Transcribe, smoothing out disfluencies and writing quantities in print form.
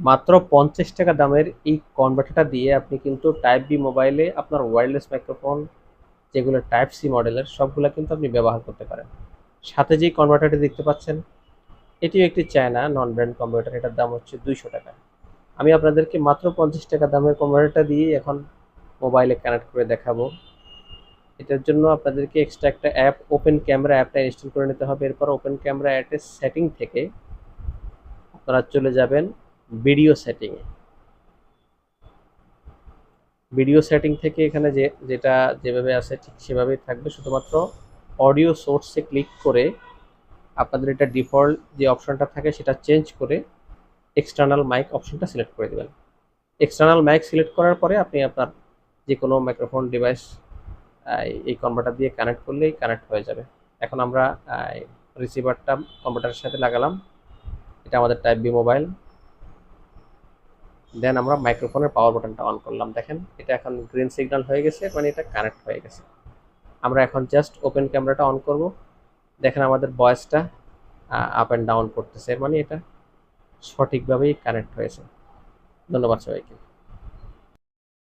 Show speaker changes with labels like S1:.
S1: মাত্র 50 টাকা দামের এই কনভার্টারটা দিয়ে আপনি কিন্তু টাইপ বি মোবাইলে আপনার ওয়্যারলেস মাইক্রোফোন যেগুলো টাইপ সি মডেলের সবগুলো কিন্তু আপনি ব্যবহার করতে পারেন। সাথে যেই কনভার্টারটি দেখতে পাচ্ছেন এটিও একটি চায়না নন ব্র্যান্ড কনভার্টার, এটার দাম হচ্ছে 200 টাকা। আমি আপনাদেরকে মাত্র 50 টাকা দামের কনভার্টারটা দিয়ে এখন মোবাইলে কানেক্ট করে দেখাবো। এটার জন্য আপনাদেরকে এক্সট্রা একটা অ্যাপ ওপেন ক্যামেরা অ্যাপটা ইনস্টল করে নিতে হবে। এরপর ওপেন ক্যামেরা অ্যাপের সেটিং থেকে আপনারা চলে যাবেন ভিডিও সেটিংয়ে। ভিডিও সেটিং থেকে এখানে যেটা যেভাবে আছে ঠিক সেভাবেই থাকবে, শুধুমাত্র অডিও সোর্সে ক্লিক করে আপনাদের এটা ডিফল্ট যে অপশনটা থাকে সেটা চেঞ্জ করে এক্সটার্নাল মাইক অপশনটা সিলেক্ট করে দেবেন। এক্সটার্নাল মাইক সিলেক্ট করার পরে আপনি আপনার যে কোনো মাইক্রোফোন ডিভাইস এই কনভার্টার দিয়ে কানেক্ট করলেই কানেক্ট হয়ে যাবে। এখন আমরা রিসিভারটা কম্পিউটারের সাথে লাগালাম, এটা আমাদের টাইপ বি মোবাইল। দেন আমরা মাইক্রোফোনের পাওয়ার বাটনটা অন করলাম, দেখেন এটা এখন গ্রিন সিগন্যাল হয়ে গেছে, মানে এটা কানেক্ট হয়ে গেছে। আমরা এখন জাস্ট ওপেন ক্যামেরাটা অন করব, দেখেন আমাদের ভয়েসটা আপ অ্যান্ড ডাউন করতেছে, মানে এটা সঠিকভাবেই কানেক্ট হয়েছে। ধন্যবাদ সবাইকে।